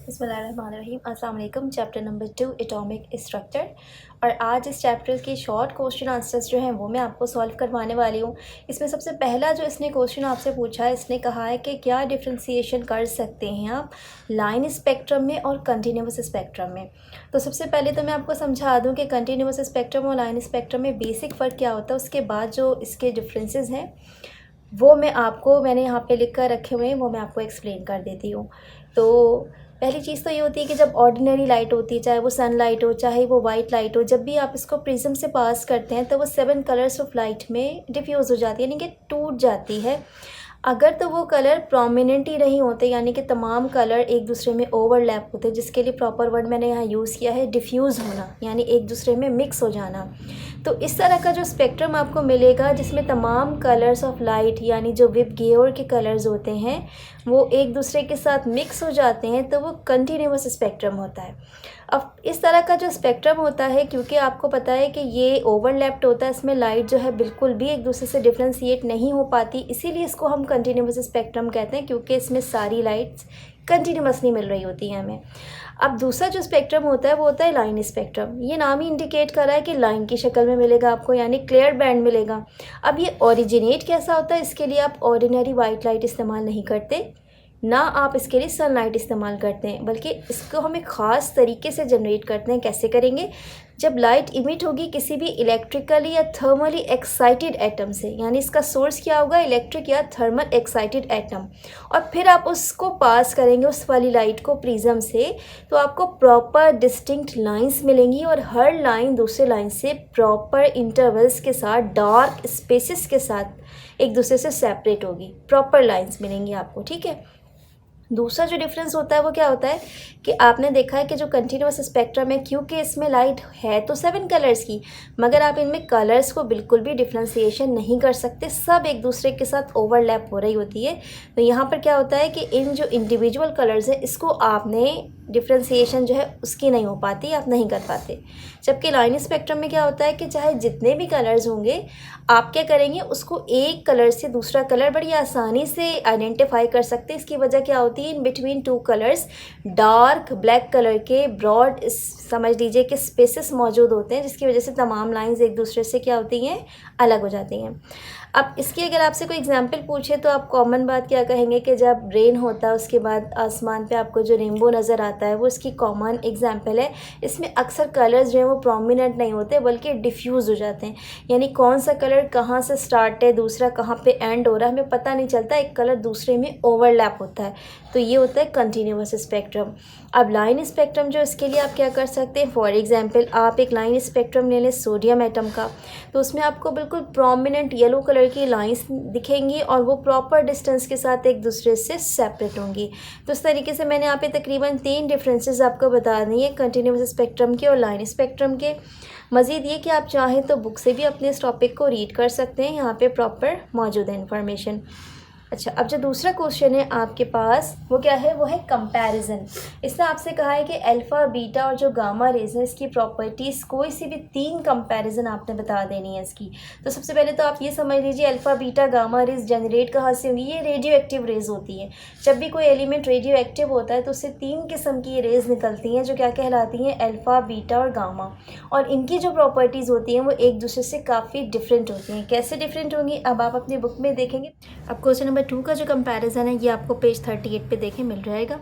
बिस्मिल्लाहिर्रहमानिर्रहीम। अस्सलाम वालेकुम। Chapter number 2 atomic structure. और आज इस चैप्टर के शॉर्ट क्वेश्चन आंसर्स जो हैं वो मैं आपको सॉल्व करवाने वाली हूँ। इसमें सबसे पहला जो इसने क्वेश्चन आपसे पूछा है, इसने कहा है कि क्या डिफ्रेंसीशन कर सकते हैं आप लाइन स्पेक्ट्रम में और कंटिन्यूस स्पेक्ट्रम में। तो सबसे पहले तो मैं आपको समझा दूँ कि कंटिन्यूस स्पेक्ट्रम और लाइन स्पेक्ट्रम में बेसिक फ़र्क क्या होता है। उसके बाद जो इसके डिफरेंसेस हैं वो मैंने यहाँ पे लिख कर रखे हुए हैं, वो मैं आपको एक्सप्लेन कर देती हूँ। तो पहली चीज़ तो ये होती है कि जब ऑर्डिनरी लाइट होती है, चाहे वो सनलाइट हो चाहे वो वाइट लाइट हो, जब भी आप इसको प्रिज्म से पास करते हैं तो वो 7 कलर्स ऑफ लाइट में डिफ्यूज़ हो जाती है, यानी कि टूट जाती है। अगर तो वो कलर प्रोमिनेंट ही नहीं होते, यानी कि तमाम कलर एक दूसरे में ओवरलैप होते, जिसके लिए प्रॉपर वर्ड मैंने यहाँ यूज़ किया है डिफ्यूज़ होना, यानी एक दूसरे में मिक्स हो जाना। तो इस तरह का जो स्पेक्ट्रम आपको मिलेगा जिसमें तमाम कलर्स ऑफ लाइट, यानी जो विब गेयर के कलर्स होते हैं वो एक दूसरे के साथ मिक्स हो जाते हैं, तो वो कंटिन्यूस स्पेक्ट्रम होता है। अब इस तरह का जो स्पेक्ट्रम होता है, क्योंकि आपको पता है कि ये ओवरलैप्ड होता है, इसमें लाइट जो है बिल्कुल भी एक दूसरे से डिफ्रेंशिएट नहीं हो पाती, इसीलिए इसको हम कंटिन्यूस स्पेक्ट्रम कहते हैं, क्योंकि इसमें सारी लाइट्स कंटिन्यूसली मिल रही होती हैं हमें। अब दूसरा जो स्पेक्ट्रम होता है वो होता है लाइन स्पेक्ट्रम। ये नाम ही इंडिकेट कर रहा है कि लाइन की शक्ल में मिलेगा आपको, यानी क्लियर बैंड मिलेगा। अब ये ओरिजिनेट कैसा होता है, इसके लिए आप ऑर्डिनरी वाइट लाइट इस्तेमाल नहीं करते, ना आप इसके लिए सनलाइट इस्तेमाल करते हैं, बल्कि इसको हम एक ख़ास तरीके से जनरेट करते हैं। कैसे करेंगे? जब लाइट इमिट होगी किसी भी इलेक्ट्रिकली या थर्मली एक्साइटेड एटम से, यानी इसका सोर्स क्या होगा, इलेक्ट्रिक या थर्मल एक्साइटेड एटम, और फिर आप उसको पास करेंगे उस वाली लाइट को प्रिज्म से, तो आपको प्रॉपर डिस्टिंक्ट लाइंस मिलेंगी, और हर लाइन दूसरे लाइन से प्रॉपर इंटरवल्स के साथ, डार्क स्पेसेस के साथ एक दूसरे से सेपरेट होगी, प्रॉपर लाइंस मिलेंगी आपको। ठीक है। दूसरा जो डिफरेंस होता है वो क्या होता है कि आपने देखा है कि जो कंटिन्यूस स्पेक्ट्रम है, क्योंकि इसमें लाइट है तो 7 कलर्स की, मगर आप इनमें कलर्स को बिल्कुल भी डिफ्रेंशिएशन नहीं कर सकते, सब एक दूसरे के साथ ओवरलैप हो रही होती है। तो यहाँ पर क्या होता है कि इन जो इंडिविजुअल कलर्स हैं इसको आपने डिफ्रेंशिएशन जो है उसकी नहीं हो पाती, आप नहीं कर पाते। जबकि लाइन स्पेक्ट्रम में क्या होता है कि चाहे जितने भी कलर्स होंगे, आप क्या करेंगे, उसको एक कलर से दूसरा कलर बड़ी आसानी से आइडेंटिफाई कर सकते हैं। इसकी वजह क्या होती है, in between 2 colours dark black colour के ब्रॉड समझ लीजिए कि स्पेसेस मौजूद होते हैं, जिसकी वजह से तमाम लाइंस एक दूसरे से क्या होती हैं, अलग हो जाती हैं। अब इसकी अगर आपसे कोई एग्जांपल पूछे तो आप कॉमन बात क्या कहेंगे कि जब रेन होता है उसके बाद आसमान पे आपको जो रेनबो नज़र आता है वो इसकी कॉमन एग्जांपल है। इसमें अक्सर कलर्स जो हैं वो प्रोमिनेंट नहीं होते बल्कि डिफ्यूज़ हो जाते हैं, यानी कौन सा कलर कहाँ से स्टार्ट है, दूसरा कहाँ पे एंड हो रहा है, हमें पता नहीं चलता, एक कलर दूसरे में ओवरलैप होता है। तो ये होता है कंटिन्यूस स्पेक्ट्रम। अब लाइन स्पेक्ट्रम जो, इसके लिए आप क्या कर सकते हैं, फॉर एग्जांपल आप एक लाइन स्पेक्ट्रम ले लें सोडियम एटम का, तो उसमें आपको बिल्कुल प्रोमिनेंट येलो कलर की लाइंस दिखेंगी और वो प्रॉपर डिस्टेंस के साथ एक दूसरे से सेपरेट होंगी। तो इस तरीके से मैंने यहाँ पे तकरीबन 3 डिफरेंसेस आपको बता दी हैं कंटिन्यूस स्पेक्ट्रम के और लाइन स्पेक्ट्रम के। मज़ीद ये कि आप चाहें तो बुक से भी अपने इस टॉपिक को रीड कर सकते हैं, यहाँ पे प्रॉपर मौजूद है इन्फॉर्मेशन। अच्छा, अब जो दूसरा क्वेश्चन है आपके पास वो क्या है, वो है कंपैरिजन। इसने आपसे कहा है कि अल्फ़ा बीटा और जो गामा रेज है इसकी प्रॉपर्टीज़ कोई सी भी 3 कंपैरिजन आपने बता देनी है इसकी। तो सबसे पहले तो आप ये समझ लीजिए alpha beta gamma rays generate कहाँ से होंगी, ये रेडियो एक्टिव रेज होती है। जब भी कोई एलिमेंट रेडियो एक्टिव होता है तो उससे 3 किस्म की रेज निकलती हैं जो क्या कहलाती हैं, अल्फ़ा बीटा और गामा, और इनकी जो प्रॉपर्टीज़ होती हैं वो एक दूसरे से काफ़ी डिफरेंट होती हैं। कैसे डिफरेंट होंगी अब आप अपनी बुक में देखेंगे। अब क्वेश्चन नंबर 2 का जो कंपैरिजन है ये आपको पेज 38 पे देखें मिल जाएगा।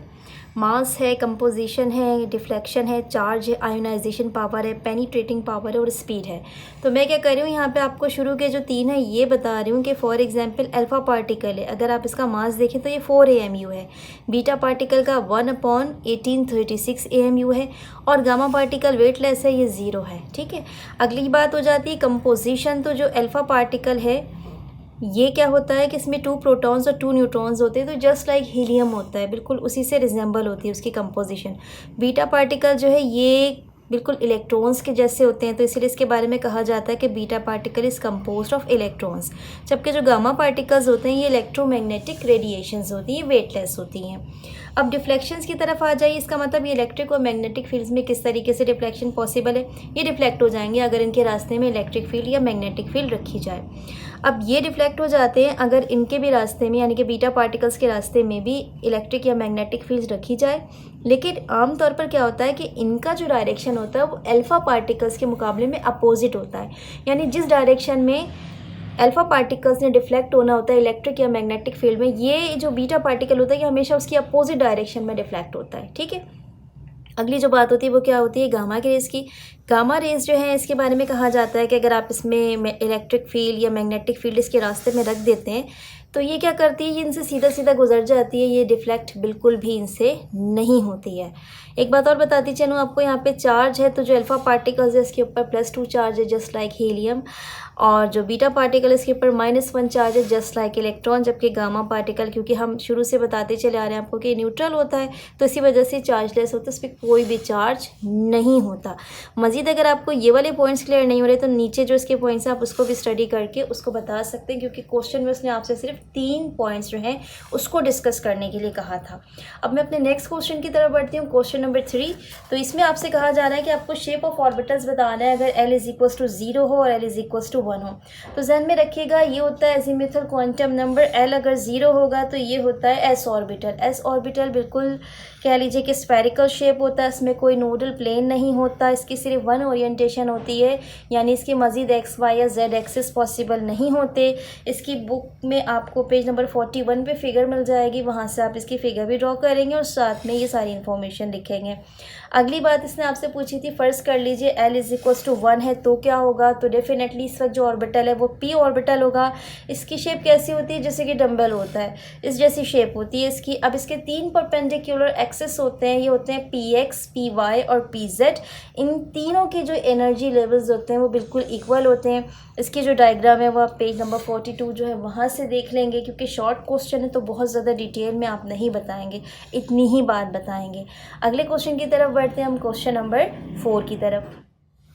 मास है, कंपोजिशन है, डिफ्लेक्शन है, चार्ज है, आयोनाइजेशन पावर है, पेनिट्रेटिंग पावर है और स्पीड है। तो मैं क्या कर रही हूँ, यहाँ पे आपको शुरू के जो 3 है ये बता रही हूँ कि फॉर एग्जांपल अल्फ़ा पार्टिकल है, अगर आप इसका मास देखें तो ये 4 AMU है, बीटा पार्टिकल का 1/1836 AMU है, और गामा पार्टिकल वेटलेस है, ये 0 है। ठीक है। अगली बात हो जाती है कंपोजिशन। तो जो अल्फ़ा पार्टिकल है ये क्या होता है कि इसमें 2 प्रोटॉन्स और 2 न्यूट्रॉन्स होते हैं, तो जस्ट लाइक हीलियम होता है, बिल्कुल उसी से रिजेंबल होती है उसकी कंपोजिशन। बीटा पार्टिकल जो है ये बिल्कुल इलेक्ट्रॉन्स के जैसे होते हैं, तो इसीलिए इसके बारे में कहा जाता है कि beta particle is composed of electrons. जबकि जो गामा पार्टिकल्स होते हैं ये इलेक्ट्रोमैग्नेटिक रेडिएशंस होती हैं, वेटलेस होती हैं। अब डिफ्लेक्शंस की तरफ आ जाइए, इसका मतलब ये इलेक्ट्रिक और मैग्नेटिक फील्ड्स में किस तरीके से डिफ्लेक्शन पॉसिबल है, ये डिफ्लेक्ट हो जाएंगे अगर इनके रास्ते में इलेक्ट्रिक फील्ड या मैग्नेटिक फील्ड रखी जाए। अब ये डिफ्लेक्ट हो जाते हैं अगर इनके भी रास्ते में, यानी कि बीटा पार्टिकल्स के रास्ते में भी इलेक्ट्रिक या मैग्नेटिक फील्ड रखी जाए, लेकिन आमतौर पर क्या होता है कि इनका जो डायरेक्शन होता है वो अल्फ़ा पार्टिकल्स के मुकाबले में अपोजिट होता है। यानी जिस डायरेक्शन में अल्फ़ा पार्टिकल्स ने डिफ्लेक्ट होना होता है इलेक्ट्रिक या मैग्नेटिक फील्ड में, ये जो बीटा पार्टिकल होता है ये हमेशा उसकी अपोजिट डायरेक्शन में डिफ्लेक्ट होता है। ठीक है, अगली जो बात होती है वो क्या होती है, गामा की रेज़ की। गामा रेज़ जो है इसके बारे में कहा जाता है कि अगर आप इसमें इलेक्ट्रिक फील्ड या मैग्नेटिक फील्ड इसके रास्ते में रख देते हैं तो ये क्या करती है, ये इनसे सीधा सीधा गुजर जाती है, ये डिफ्लेक्ट बिल्कुल भी इनसे नहीं होती है। एक बात और बताती चलूँ आपको, यहाँ पे चार्ज है तो जो अल्फ़ा पार्टिकल्स है इसके ऊपर +2 चार्ज है जस्ट लाइक हीलियम, और जो बीटा पार्टिकल इसके ऊपर -1 चार्ज है जस्ट लाइक इलेक्ट्रॉन। जबकि गामा पार्टिकल, क्योंकि हम शुरू से बताते चले आ रहे हैं आपको कि न्यूट्रल होता है तो इसी वजह से चार्जलेस होता है, इस पर कोई भी चार्ज नहीं होता। मज़ीद अगर आपको ये वाले पॉइंट्स क्लियर नहीं हो रहे तो नीचे जो इसके पॉइंट्स हैं आप उसको भी स्टडी करके उसको बता सकते हैं, क्योंकि क्वेश्चन में उसने आपसे सिर्फ 3 पॉइंट्स जो हैं उसको डिस्कस करने के लिए कहा था। अब मैं अपने नेक्स्ट क्वेश्चन की तरफ बढ़ती हूँ, क्वेश्चन नंबर 3। तो इसमें आपसे कहा जा रहा है कि आपको शेप ऑफ ऑर्बिटल्स बताना है अगर L = 0 हो और L = 1 हो। तो ध्यान में रखिएगा ये होता है एजीमुथल क्वांटम नंबर। L अगर 0 होगा तो ये होता है S ऑर्बिटल। S ऑर्बिटल बिल्कुल कह लीजिए कि स्फेरिकल शेप होता है, इसमें कोई नोडल प्लेन नहीं होता, इसकी सिर्फ वन ओरिएंटेशन होती है, यानी इसके मज़ीद एक्स वाई या जेड एक्सिस पॉसिबल नहीं होते। इसकी बुक में आपको पेज नंबर 41 पे फिगर मिल जाएगी, वहाँ से आप इसकी फ़िगर भी ड्रॉ करेंगे और साथ में ये सारी इन्फॉर्मेशन लिखेंगे। अगली बात इसने आपसे पूछी थी, फ़र्ज़ कर लीजिए L = 1 है तो क्या होगा, तो डेफिनेटली इस वक्त जो ऑर्बिटल है वो P ऑर्बिटल होगा। इसकी शेप कैसी होती है, जैसे कि डम्बल होता है, इस जैसी शेप होती है इसकी। अब इसके 3 परपेंडिकुलर एक्सिस होते हैं, ये होते हैं PX, PY और PZ। इन तीनों के जो एनर्जी लेवल्स होते हैं वो बिल्कुल इक्वल होते हैं। इसकी जो डायग्राम है वो आप पेज नंबर 42 जो है वहाँ से देख लेंगे, क्योंकि शॉर्ट क्वेश्चन है तो बहुत ज़्यादा डिटेल में आप नहीं बताएंगे, इतनी ही बात बताएंगे। अगले क्वेश्चन की तरफ बढ़ते हैं हम, क्वेश्चन नंबर 4 की तरफ।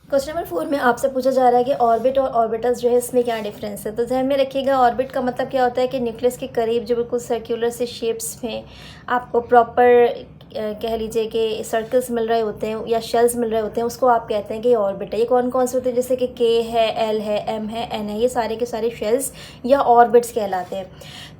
क्वेश्चन नंबर 4 में आपसे पूछा जा रहा है कि ऑर्बिट और ऑर्बिटल्स जो है इसमें क्या डिफरेंस है। तो ध्यान में रखिएगा, ऑर्बिट का मतलब क्या होता है कि न्यूक्लियस के करीब जो बिल्कुल सर्कुलर से शेप्स में आपको प्रॉपर कह लीजिए कि सर्कल्स मिल रहे होते हैं या शेल्स मिल रहे होते हैं, उसको आप कहते हैं कि ये ऑर्बिट है। ये कौन कौन से होते हैं, जैसे कि K है, L है, M है, N है, ये सारे के सारे शेल्स या ऑर्बिट्स कहलाते हैं।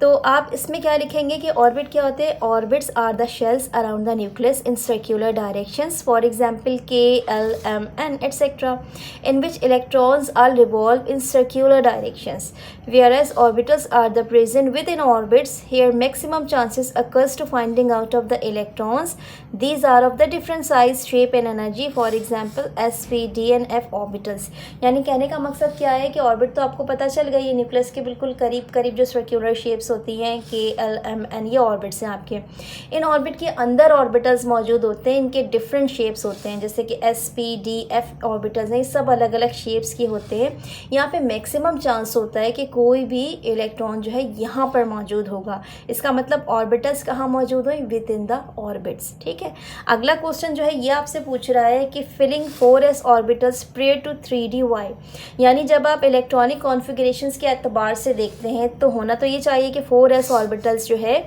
तो आप इसमें क्या लिखेंगे कि ऑर्बिट क्या होते हैं, orbits are the shells around the nucleus in circular directions, for example K, L, M, N etcetera, in which electrons are revolved in circular directions, whereas orbitals are the present within orbits. Here maximum chances occurs to finding out of the electrons. These are of the different size, shape and energy, for example S, P, D and F orbitals. यानी कहने का मकसद क्या है कि orbit तो आपको पता चल गई है, न्यूक्लियस के बिल्कुल करीब करीब जो सर्कुलर शेप्स होती हैं K, L, M, N, ये ऑर्बिट्स हैं आपके। इन ऑर्बिट के अंदर ऑर्बिटल्स मौजूद होते हैं, इनके डिफरेंट शेप्स होते हैं, जैसे कि S, P, D, F orbitals हैं, ये सब अलग अलग शेप्स के होते हैं। यहाँ पे मैक्सिमम चांस होता है कि कोई भी इलेक्ट्रॉन जो है यहाँ पर मौजूद होगा। इसका मतलब ऑर्बिटल्स कहाँ मौजूद हो, विद इन द ऑर्बिट्स। ठीक है, अगला क्वेश्चन जो है ये आपसे पूछ रहा है कि filling 4s orbitals prayer to 3D-Y, यानी जब आप इलेक्ट्रॉनिक कॉन्फ़िगरेशंस के एतबार से देखते हैं तो होना तो ये चाहिए कि 4s ऑर्बिटल्स जो है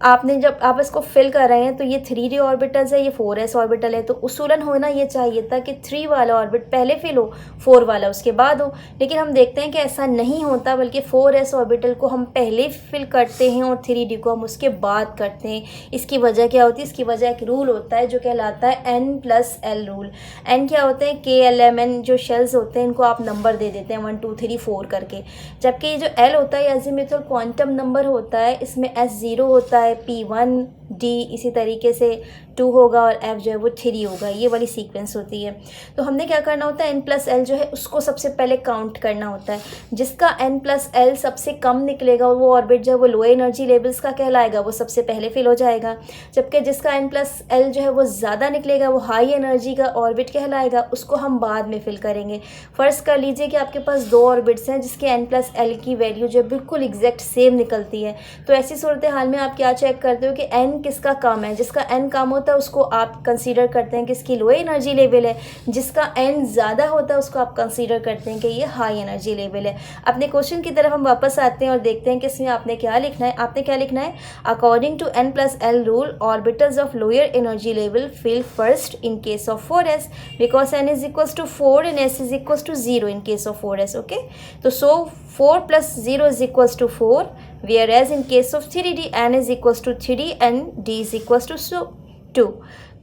आपने जब आप इसको फिल कर रहे हैं तो ये 3D ऑर्बिटल्स है, ये 4s ऑर्बिटल है, तो उसूलन होना ये चाहिए था कि 3 वाला ऑर्बिट पहले फिल हो, 4 वाला उसके बाद हो। लेकिन हम देखते हैं कि ऐसा नहीं होता, बल्कि 4s ऑर्बिटल को हम पहले फिल करते हैं और 3D को हम उसके बाद करते हैं। इसकी वजह क्या होती है, इसकी वजह एक रूल होता है जो कहलाता है N+L रूल। N क्या होते हैं, K, L, M, N जो शेल्स होते हैं इनको आप नंबर दे देते हैं 1 2 3 4 करके, जबकि ये जो L होता है अज़ीमुथल क्वांटम नंबर होता है, इसमें S 0 होता है, P1, D इसी तरीके से 2 होगा और F जो है वो 3 होगा, ये वाली सीक्वेंस होती है। तो हमने क्या करना होता है, N+L जो है उसको सबसे पहले काउंट करना होता है। जिसका N+L सबसे कम निकलेगा वो ऑर्बिट जो है वो लो एनर्जी लेवल्स का कहलाएगा, वो सबसे पहले फिल हो जाएगा। जबकि जिसका N+L जो है वो ज़्यादा निकलेगा वो हाई एनर्जी का ऑर्बिट कहलाएगा, उसको हम बाद में फिल करेंगे। फ़र्ज़ कर लीजिए कि आपके पास 2 ऑर्बिट्स हैं जिसके N+L की वैल्यू जो है बिल्कुल एग्जैक्ट सेम निकलती है। तो ऐसी सूरत हाल में आप क्या चेक करते हो कि N किसका कम है, जिसका N कम होता है उसको आप कंसीडर करते हैं कि इसकी लो एनर्जी लेवल है, जिसका N ज़्यादा होता है उसको आप कंसीडर करते हैं कि ये हाई एनर्जी लेवल है। अपने क्वेश्चन की तरफ हम वापस आते हैं और देखते हैं कि इसमें आपने क्या लिखना है। आपने क्या लिखना है, according to N+L rule orbitals of lower energy level fill first in case of 4s because N = 4 and S = 0 in case of 4s. Okay, तो 4 + 0 = 4, whereas in case of 3D N = 3D and D = 2,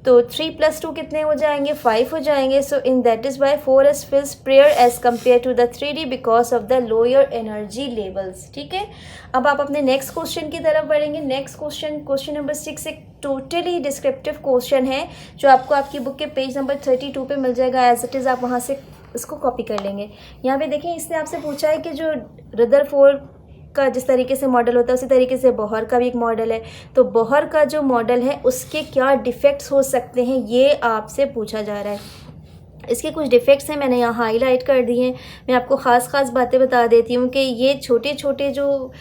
तो 3 + 2 कितने हो जाएंगे, 5 हो जाएंगे। So in that is why 4s feels prayer as compare to the 3D because of the lower energy levels. ठीक है, अब आप अपने नेक्स्ट क्वेश्चन की तरफ बढ़ेंगे। नेक्स्ट क्वेश्चन नंबर 6 एक टोटली डिस्क्रिप्टिव क्वेश्चन है जो आपको आपकी बुक के पेज नंबर 32 पे मिल जाएगा। एज इट इज़ आप वहाँ से इसको कॉपी कर लेंगे। यहाँ पे देखें, इसने आपसे पूछा है कि जो रदरफोर्ड का जिस तरीके से मॉडल होता है उसी तरीके से बोहर का भी एक मॉडल है, तो बोहर का जो मॉडल है उसके क्या डिफेक्ट्स हो सकते हैं ये आपसे पूछा जा रहा है। इसके कुछ डिफेक्ट्स हैं, मैंने यहाँ हाईलाइट कर दिए हैं। मैं आपको ख़ास बातें बता देती हूँ कि ये छोटे छोटे जो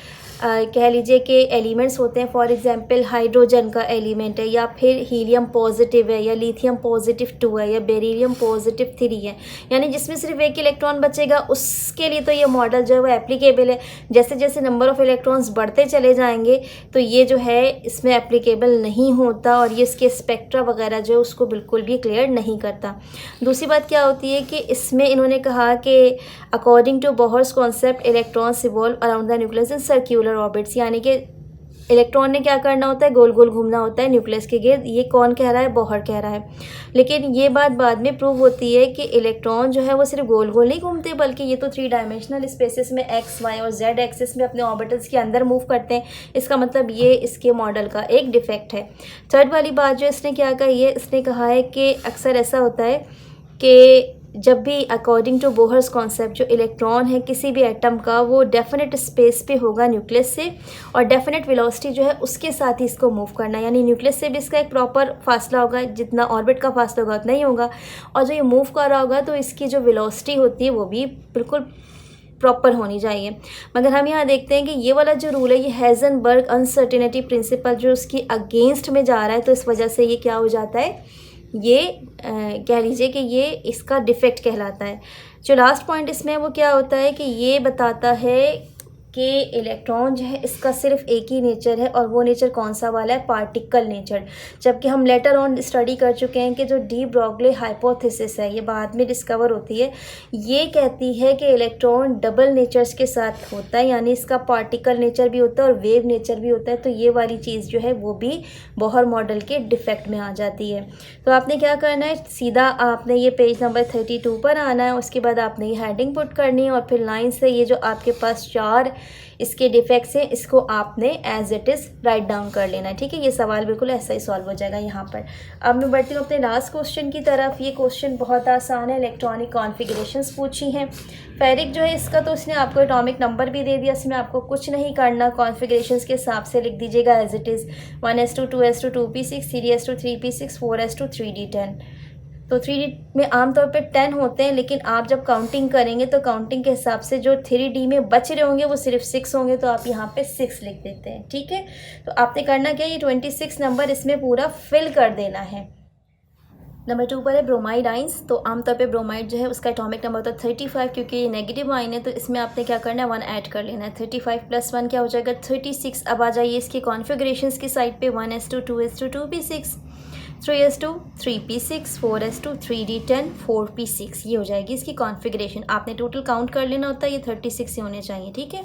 कह लीजिए कि एलिमेंट्स होते हैं, फॉर एग्जांपल हाइड्रोजन का एलिमेंट है, या फिर हीलियम पॉजिटिव है, या लिथियम पॉजिटिव 2 है, या बेरिलियम पॉजिटिव 3 है, यानी जिसमें सिर्फ एक इलेक्ट्रॉन बचेगा उसके लिए तो ये मॉडल जो है वो एप्लीकेबल है। जैसे जैसे नंबर ऑफ़ इलेक्ट्रॉन्स बढ़ते चले जाएंगे तो ये जो है इसमें एप्लीकेबल नहीं होता और ये इसके स्पेक्ट्रा वगैरह जो है उसको बिल्कुल भी क्लियर नहीं करता। दूसरी बात क्या होती है कि इसमें इन्होंने कहा कि according to Bohr's concept electrons revolve around the nucleus in circular orbits, यानी कि इलेक्ट्रॉन ने क्या करना होता है, गोल गोल घूमना होता है न्यूक्लियस के गिर्द। ये कौन कह रहा है, बोहर कह रहा है। लेकिन ये बात बाद में प्रूव होती है कि इलेक्ट्रॉन जो है वो सिर्फ गोल गोल नहीं घूमते, बल्कि ये तो 3 डायमेंशनल स्पेसेस में एक्स वाई और जेड एक्सिस में अपने ऑर्बिटल्स के अंदर मूव करते हैं। इसका मतलब ये इसके मॉडल का एक डिफेक्ट है। थर्ड वाली बात जो इसने क्या कही है, इसने कहा है कि अक्सर ऐसा होता है कि जब भी अकॉर्डिंग टू बोहर्स कॉन्सेप्ट जो इलेक्ट्रॉन है किसी भी एटम का वो डेफिनेट स्पेस पे होगा न्यूक्लियस से, और डेफिनेट वेलोसिटी जो है उसके साथ ही इसको मूव करना है, यानी न्यूक्लियस से भी इसका एक प्रॉपर फासला होगा, जितना ऑर्बिट का फासला होगा उतना ही होगा, और जो ये मूव कर रहा होगा तो इसकी जो वेलोसिटी होती है वो भी बिल्कुल प्रॉपर होनी चाहिए। मगर हम यहाँ देखते हैं कि ये वाला जो रूल है ये हाइजेनबर्ग अनसर्टेनिटी प्रिंसिपल जो उसकी अगेंस्ट में जा रहा है, तो इस वजह से ये क्या हो जाता है, ये कह लीजिए कि ये इसका डिफेक्ट कहलाता है। जो लास्ट पॉइंट इसमें वो क्या होता है कि ये बताता है कि इलेक्ट्रॉन जो है इसका सिर्फ एक ही नेचर है, और वो नेचर कौन सा वाला है, पार्टिकल नेचर। जबकि हम लेटर ऑन स्टडी कर चुके हैं कि जो डी ब्रॉगली हाइपोथेसिस है ये बाद में डिस्कवर होती है, ये कहती है कि इलेक्ट्रॉन डबल नेचर्स के साथ होता है, यानी इसका पार्टिकल नेचर भी होता है और वेव नेचर भी होता है। तो ये वाली चीज़ जो है वो भी बोहर मॉडल के डिफेक्ट में आ जाती है। तो आपने क्या करना है, सीधा आपने ये पेज नंबर 32 पर आना है, उसके बाद आपने ये हेडिंग पुट करनी है, और फिर लाइन से ये जो आपके पास 4 इसके डिफेक्ट्स हैं इसको आपने as it is write down कर लेना है। ठीक है, ये सवाल बिल्कुल ऐसा ही सॉल्व हो जाएगा यहाँ पर। अब मैं बढ़ती हूँ अपने लास्ट क्वेश्चन की तरफ। ये क्वेश्चन बहुत आसान है, इलेक्ट्रॉनिक कॉन्फ़िगरेशंस पूछी हैं। फेरिक जो है इसका तो इसने आपको एटॉमिक नंबर भी दे दिया, इसमें आपको कुछ नहीं करना, कॉन्फ़िगरेशंस के हिसाब से लिख दीजिएगा as it is 1s2 2s2 2p6 3s2 3p6 4s2 3d10। तो 3D में आमतौर पे 10 होते हैं, लेकिन आप जब काउंटिंग करेंगे तो काउंटिंग के हिसाब से जो 3D में बच रहे होंगे वो सिर्फ 6 होंगे, तो आप यहाँ पे 6 लिख देते हैं। ठीक है, तो आपने करना क्या, ये 26 नंबर इसमें पूरा फिल कर देना है। नंबर 2 पर है ब्रोमाइड आइंस। तो आमतौर पे ब्रोमाइड जो है उसका एटॉमिक नंबर होता है 35, क्योंकि ये नेगेटिव आइन है, तो इसमें आपने क्या करना है 1 ऐड कर लेना है। 35 + 1 क्या हो जाएगा 36। अब आ जाइए इसकी कॉन्फ़िगरेशंस की साइड पे, 1s2 2s2 2p6 3s2 3p6 4s2 3d10 4p6, ये हो जाएगी इसकी कॉन्फ़िगरेशन। आपने टोटल काउंट कर लेना होता है, ये 36 ही होने चाहिए। ठीक है,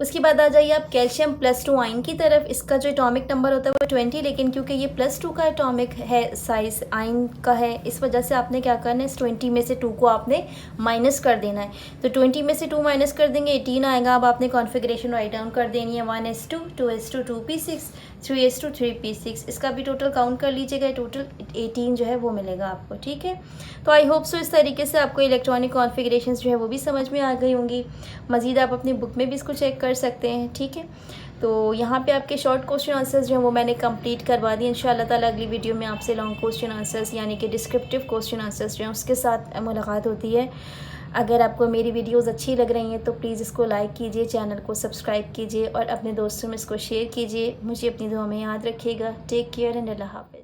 उसके बाद आ जाइए आप कैल्शियम +2 आइन की तरफ। इसका जो एटॉमिक नंबर होता है वो 20, लेकिन क्योंकि ये +2 का एटॉमिक है साइज आइन का है, इस वजह से आपने क्या करना है, इस 20 में से 2 को आपने माइनस कर देना है। तो 20 में से 2 माइनस कर देंगे 18 आएगा। अब आपने कॉन्फ़िगरेशन राइट डाउन कर देनी है, 1s2 2s2 2p6 3s2 3p6। इसका भी टोटल काउंट कर लीजिएगा, टोटल 18 जो है वो मिलेगा आपको। ठीक है, तो आई होप सो इस तरीके से आपको इलेक्ट्रॉनिक कॉन्फ़िगरेशंस जो है वो भी समझ में आ गई होंगी। मज़ीद आप अपनी बुक में भी इसको चेक कर सकते हैं। ठीक है, तो यहाँ पे आपके शॉर्ट क्वेश्चन आंसर्स जो हैं वो मैंने कंप्लीट करवा दिए। इंशाल्लाह ताला अगली वीडियो में आपसे लॉन्ग क्वेश्चन आंसर्स यानी कि डिस्क्रिप्टिव क्वेश्चन आंसर्स जो हैं उसके साथ मुलाकात होती है। अगर आपको मेरी वीडियोस अच्छी लग रही हैं तो प्लीज़ इसको लाइक कीजिए, चैनल को सब्सक्राइब कीजिए और अपने दोस्तों में इसको शेयर कीजिए। मुझे अपनी दुआ में याद रखिएगा। टेक केयर एंड अल्लाह हाफ़िज़।